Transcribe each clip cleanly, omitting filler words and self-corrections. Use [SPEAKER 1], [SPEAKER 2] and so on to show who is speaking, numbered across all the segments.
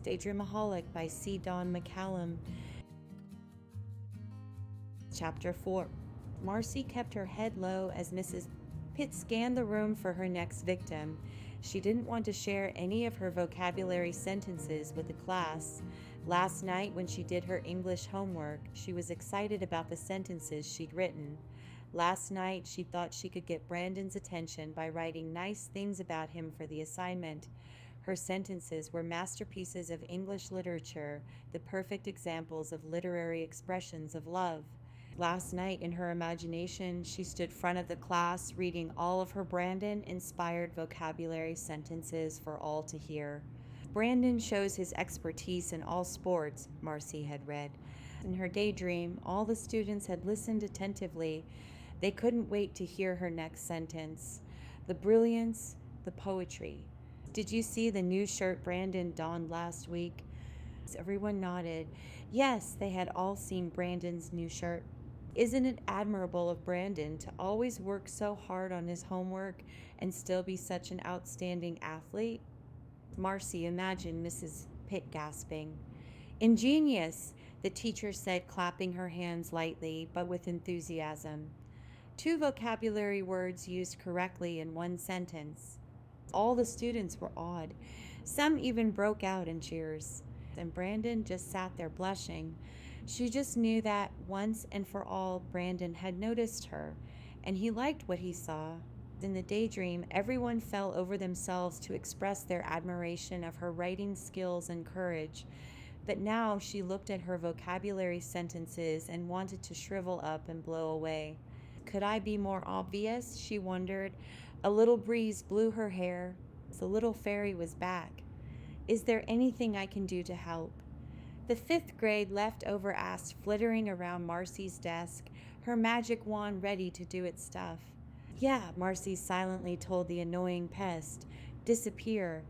[SPEAKER 1] Daydreamaholic by C. Don McCallum. Chapter 4. Marcie kept her head low as Mrs. Pitt scanned the room for her next victim. She didn't want to share any of her vocabulary sentences with the class. Last night, when she did her English homework, she was excited about the sentences she'd written. Last night, she thought she could get Brandon's attention by writing nice things about him for the assignment. Her sentences were masterpieces of English literature, the perfect examples of literary expressions of love. Last night, in her imagination, she stood front of the class reading all of her Brandon-inspired vocabulary sentences for all to hear. Brandon shows his expertise in all sports, Marcie had read. In her daydream, all the students had listened attentively. They couldn't wait to hear her next sentence. The brilliance, the poetry. Did you see the new shirt Brandon donned last week? Everyone nodded. Yes, they had all seen Brandon's new shirt. Isn't it admirable of Brandon to always work so hard on his homework and still be such an outstanding athlete? Marcie imagined Mrs. Pitt gasping. Ingenious, the teacher said, clapping her hands lightly but with enthusiasm. 2 vocabulary words used correctly in one sentence. All the students were awed. Some even broke out in cheers. And Brandon just sat there blushing. She just knew that once and for all Brandon had noticed her, and he liked what he saw. In the daydream, everyone fell over themselves to express their admiration of her writing skills and courage. But now she looked at her vocabulary sentences and wanted to shrivel up and blow away. Could I be more obvious? She wondered. A little breeze blew her hair. The little fairy was back. Is there anything I can do to help? The 5th grade leftover asked, flittering around Marcie's desk, her magic wand ready to do its stuff. Yeah, Marcie silently told the annoying pest. Disappear.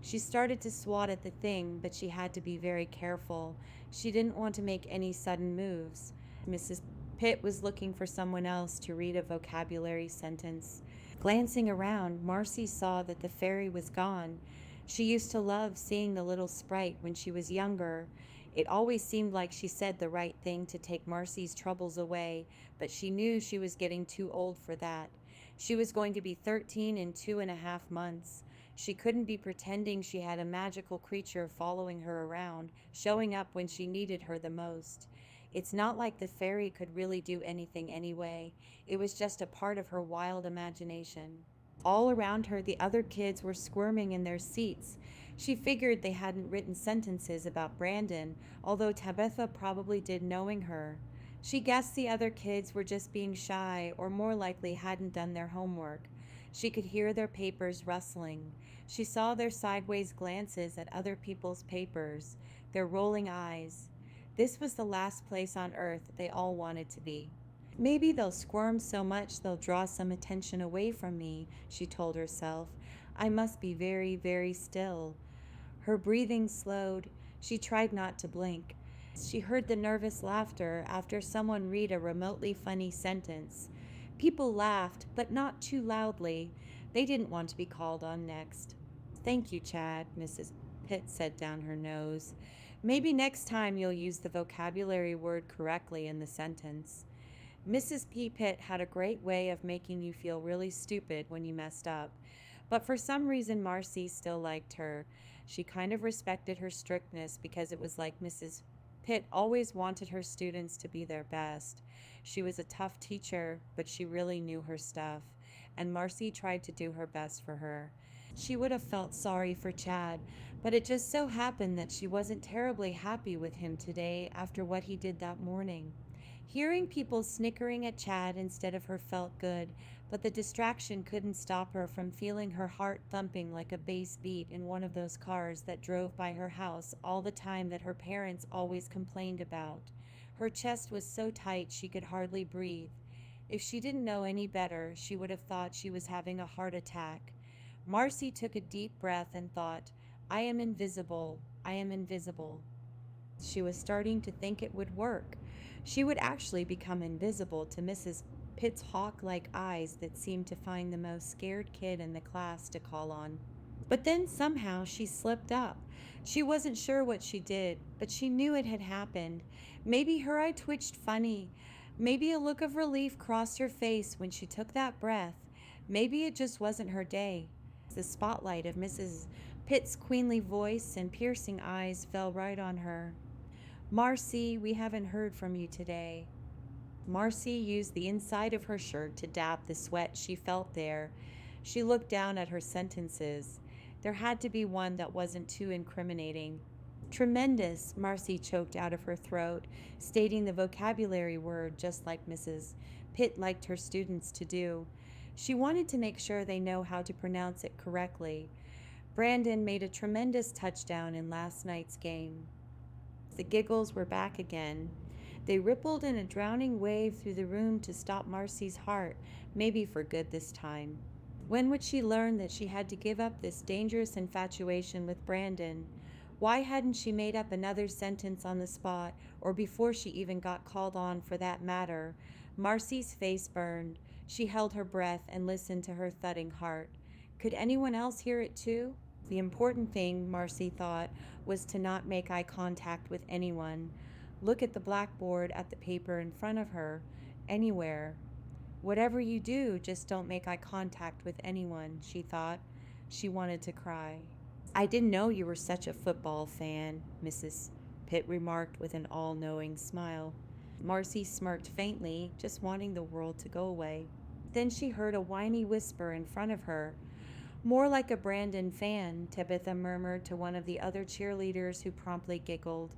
[SPEAKER 1] She started to swat at the thing, but she had to be very careful. She didn't want to make any sudden moves. Mrs. Pitt was looking for someone else to read a vocabulary sentence. Glancing around, Marcie saw that the fairy was gone. She used to love seeing the little sprite when she was younger. It always seemed like she said the right thing to take Marcie's troubles away, but she knew she was getting too old for that. She was going to be 13 in 2.5 months. She couldn't be pretending she had a magical creature following her around, showing up when she needed her the most. It's not like the fairy could really do anything anyway. It was just a part of her wild imagination. All around her, the other kids were squirming in their seats. She figured they hadn't written sentences about Brandon, although Tabitha probably did, knowing her. She guessed the other kids were just being shy, or more likely hadn't done their homework. She could hear their papers rustling. She saw their sideways glances at other people's papers, their rolling eyes. This was the last place on earth they all wanted to be. Maybe they'll squirm so much they'll draw some attention away from me, she told herself. I must be very, very still. Her breathing slowed. She tried not to blink. She heard the nervous laughter after someone read a remotely funny sentence. People laughed, but not too loudly. They didn't want to be called on next. Thank you, Chad, Mrs. Pitt said down her nose. Maybe next time you'll use the vocabulary word correctly in the sentence. Mrs. P. Pitt had a great way of making you feel really stupid when you messed up. But for some reason, Marcie still liked her. She kind of respected her strictness because it was like Mrs. Pitt always wanted her students to be their best. She was a tough teacher, but she really knew her stuff, and Marcie tried to do her best for her. She would have felt sorry for Chad, but it just so happened that she wasn't terribly happy with him today after what he did that morning. Hearing people snickering at Chad instead of her felt good, but the distraction couldn't stop her from feeling her heart thumping like a bass beat in one of those cars that drove by her house all the time that her parents always complained about. Her chest was so tight she could hardly breathe. If she didn't know any better, she would have thought she was having a heart attack. Marcie took a deep breath and thought, I am invisible, I am invisible. She was starting to think it would work. She would actually become invisible to Mrs. Pitt's hawk-like eyes that seemed to find the most scared kid in the class to call on. But then somehow she slipped up. She wasn't sure what she did, but she knew it had happened. Maybe her eye twitched funny. Maybe a look of relief crossed her face when she took that breath. Maybe it just wasn't her day. The spotlight of Mrs. Pitt's queenly voice and piercing eyes fell right on her. Marcie, we haven't heard from you today. Marcie used the inside of her shirt to dab the sweat she felt there. She looked down at her sentences. There had to be one that wasn't too incriminating. Tremendous, Marcie choked out of her throat, stating the vocabulary word just like Mrs. Pitt liked her students to do. She wanted to make sure they know how to pronounce it correctly. Brandon made a tremendous touchdown in last night's game. The giggles were back again. They rippled in a drowning wave through the room to stop Marcie's heart, maybe for good this time. When would she learn that she had to give up this dangerous infatuation with Brandon? Why hadn't she made up another sentence on the spot, or before she even got called on for that matter? Marcie's face burned. She held her breath and listened to her thudding heart. Could anyone else hear it too? The important thing, Marcie thought, was to not make eye contact with anyone. Look at the blackboard, at the paper in front of her, anywhere. Whatever you do, just don't make eye contact with anyone, she thought. She wanted to cry. I didn't know you were such a football fan, Mrs. Pitt remarked with an all-knowing smile. Marcie smirked faintly, just wanting the world to go away. Then she heard a whiny whisper in front of her. More like a Brandon fan, Tabitha murmured to one of the other cheerleaders, who promptly giggled.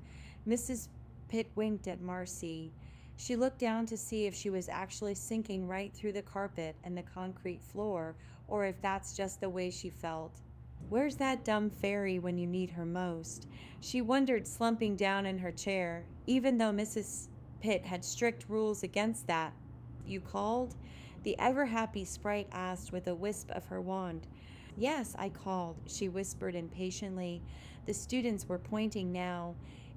[SPEAKER 1] Mrs. Pitt winked at Marcie. She looked down to see if she was actually sinking right through the carpet and the concrete floor, or if that's just the way she felt. Where's that dumb fairy when you need her most? She wondered, slumping down in her chair, even though Mrs. Pitt had strict rules against that. You called? The ever-happy sprite asked with a wisp of her wand. Yes, I called, she whispered impatiently. The students were pointing now.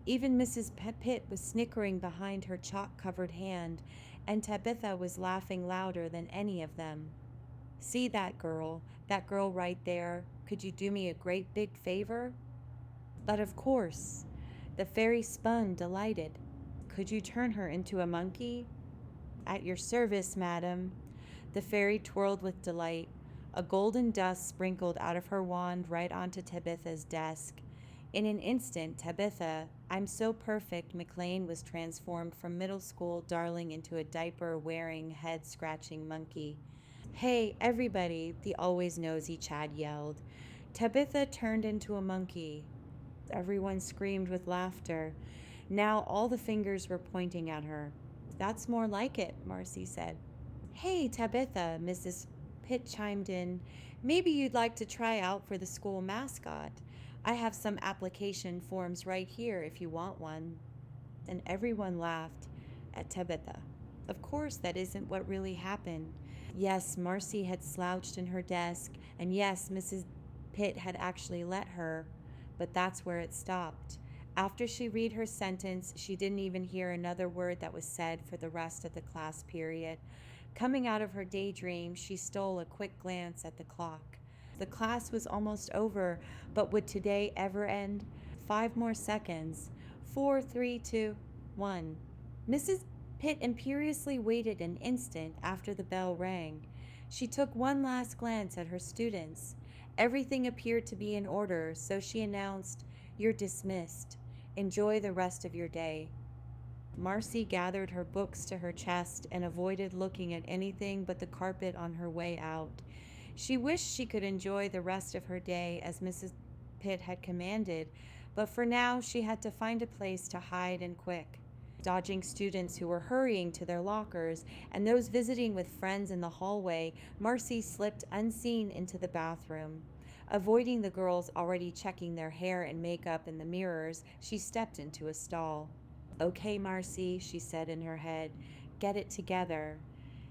[SPEAKER 1] Even Mrs. Pitt was snickering behind her chalk-covered hand, and Tabitha was laughing louder than any of them. See that girl right there. Could you do me a great big favor? But of course. The fairy spun, delighted. Could you turn her into a monkey? At your service, madam. The fairy twirled with delight. A golden dust sprinkled out of her wand right onto Tabitha's desk. In an instant, Tabitha, I'm so perfect, McLean, was transformed from middle school darling into a diaper-wearing, head-scratching monkey. Hey, everybody, the always nosy Chad yelled. Tabitha turned into a monkey. Everyone screamed with laughter. Now all the fingers were pointing at her. That's more like it, Marcie said. Hey, Tabitha, Mrs. Pitt chimed in. Maybe you'd like to try out for the school mascot. I have some application forms right here if you want one. And everyone laughed at Tabitha. Of course, that isn't what really happened. Yes, Marcie had slouched in her desk, and yes, Mrs. Pitt had actually let her, but that's where it stopped. After she read her sentence, she didn't even hear another word that was said for the rest of the class period. Coming out of her daydream, she stole a quick glance at the clock. The class was almost over, but would today ever end? 5 more seconds. 4, 3, 2, 1. Mrs. Pitt imperiously waited an instant after the bell rang. She took one last glance at her students. Everything appeared to be in order, so she announced, You're dismissed. Enjoy the rest of your day. Marcie gathered her books to her chest and avoided looking at anything but the carpet on her way out. She wished she could enjoy the rest of her day as Mrs. Pitt had commanded, but for now she had to find a place to hide and quick. Dodging students who were hurrying to their lockers and those visiting with friends in the hallway, Marcie slipped unseen into the bathroom. Avoiding the girls already checking their hair and makeup in the mirrors, she stepped into a stall. Okay, Marcie, she said in her head, get it together.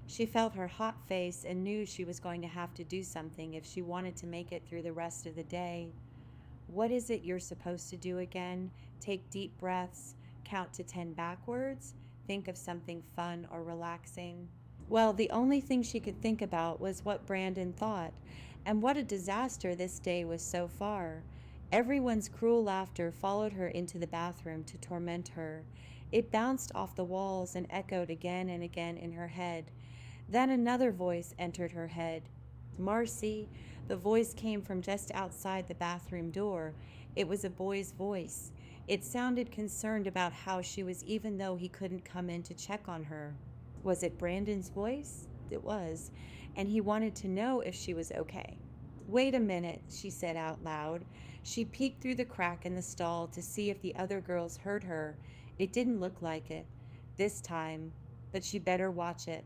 [SPEAKER 1] She felt her hot face and knew she was going to have to do something if she wanted to make it through the rest of the day. What is it you're supposed to do again? Take deep breaths, count to 10 backwards, think of something fun or relaxing. Well, the only thing she could think about was what Brandon thought. And what a disaster this day was so far. Everyone's cruel laughter followed her into the bathroom to torment her. It bounced off the walls and echoed again and again in her head. Then another voice entered her head. Marcie. The voice came from just outside the bathroom door. It was a boy's voice. It sounded concerned about how she was, even though he couldn't come in to check on her. Was it Brandon's voice? It was, and he wanted to know if she was okay. Wait a minute, she said out loud. She peeked through the crack in the stall to see if the other girls heard her. It didn't look like it this time, but she better watch it.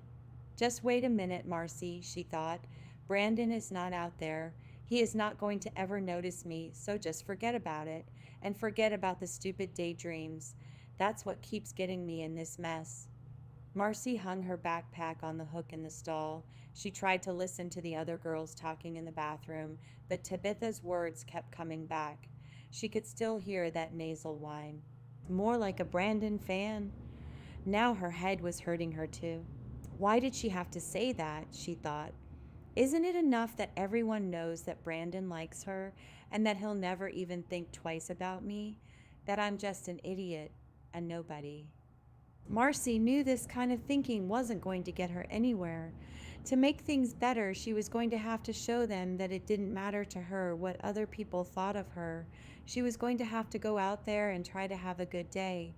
[SPEAKER 1] Just wait a minute, Marcie, she thought. Brandon is not out there. He is not going to ever notice me, so just forget about it, and forget about the stupid daydreams. That's what keeps getting me in this mess. Marcie hung her backpack on the hook in the stall. She tried to listen to the other girls talking in the bathroom, but Tabitha's words kept coming back. She could still hear that nasal whine. More like a Brandon fan? Now her head was hurting her too. Why did she have to say that, she thought. Isn't it enough that everyone knows that Brandon likes her and that he'll never even think twice about me? That I'm just an idiot, a nobody. Marcie knew this kind of thinking wasn't going to get her anywhere. To make things better, she was going to have to show them that it didn't matter to her what other people thought of her. She was going to have to go out there and try to have a good day.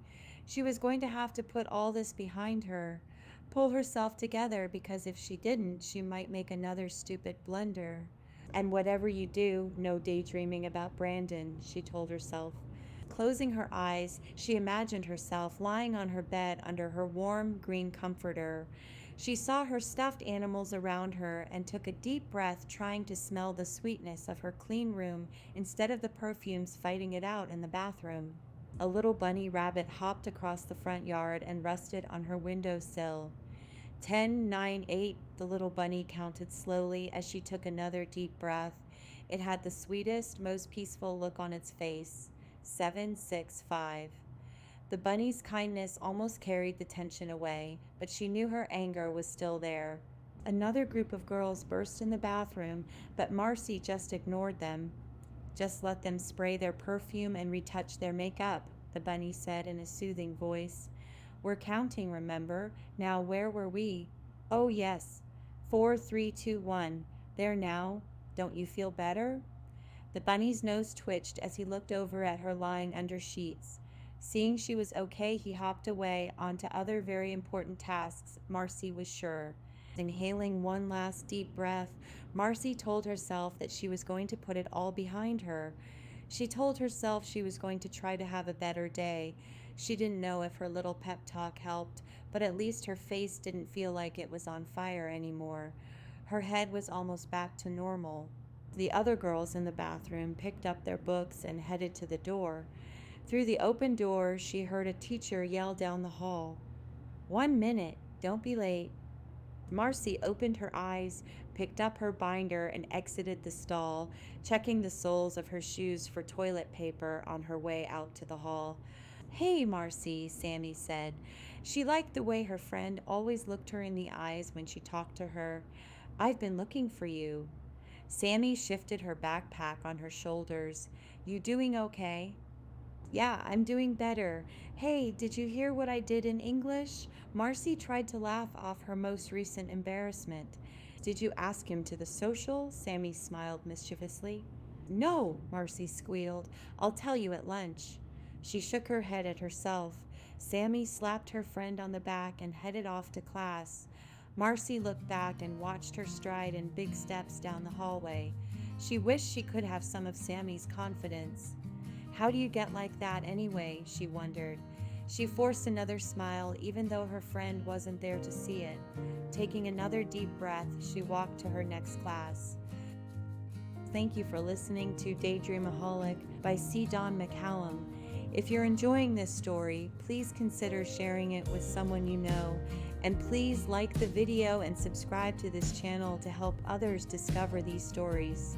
[SPEAKER 1] She was going to have to put all this behind her, pull herself together, because if she didn't, she might make another stupid blunder. And whatever you do, no daydreaming about Brandon, she told herself. Closing her eyes, she imagined herself lying on her bed under her warm green comforter. She saw her stuffed animals around her and took a deep breath, trying to smell the sweetness of her clean room instead of the perfumes fighting it out in the bathroom. A little bunny rabbit hopped across the front yard and rested on her windowsill. 10, 9, 8, the little bunny counted slowly as she took another deep breath. It had the sweetest, most peaceful look on its face. 7, 6, 5. The bunny's kindness almost carried the tension away, but she knew her anger was still there. Another group of girls burst in the bathroom, but Marcie just ignored them. Just let them spray their perfume and retouch their makeup, the bunny said in a soothing voice. We're counting, remember? Now where were we? Oh yes. 4, 3, 2, 1. There now. Don't you feel better? The bunny's nose twitched as he looked over at her lying under sheets. Seeing she was okay, he hopped away onto other very important tasks, Marcie was sure. Inhaling one last deep breath, Marcie told herself that she was going to put it all behind her. She told herself she was going to try to have a better day. She didn't know if her little pep talk helped, but at least her face didn't feel like it was on fire anymore. Her head was almost back to normal. The other girls in the bathroom picked up their books and headed to the door. Through the open door, she heard a teacher yell down the hall. 1 minute, don't be late. Marcie opened her eyes, picked up her binder, and exited the stall, checking the soles of her shoes for toilet paper on her way out to the hall. Hey, Marcie, Sammy said. She liked the way her friend always looked her in the eyes when she talked to her. I've been looking for you. Sammy shifted her backpack on her shoulders. You doing okay? Yeah, I'm doing better. Hey, did you hear what I did in English? Marcie tried to laugh off her most recent embarrassment. Did you ask him to the social? Sammy smiled mischievously. No, Marcie squealed. I'll tell you at lunch. She shook her head at herself. Sammy slapped her friend on the back and headed off to class. Marcie looked back and watched her stride in big steps down the hallway. She wished she could have some of Sammy's confidence. How do you get like that anyway? She wondered. She forced another smile, even though her friend wasn't there to see it. Taking another deep breath, she walked to her next class. Thank you for listening to Daydreamaholic by C. Don McCallum. If you're enjoying this story, please consider sharing it with someone you know, and please like the video and subscribe to this channel to help others discover these stories.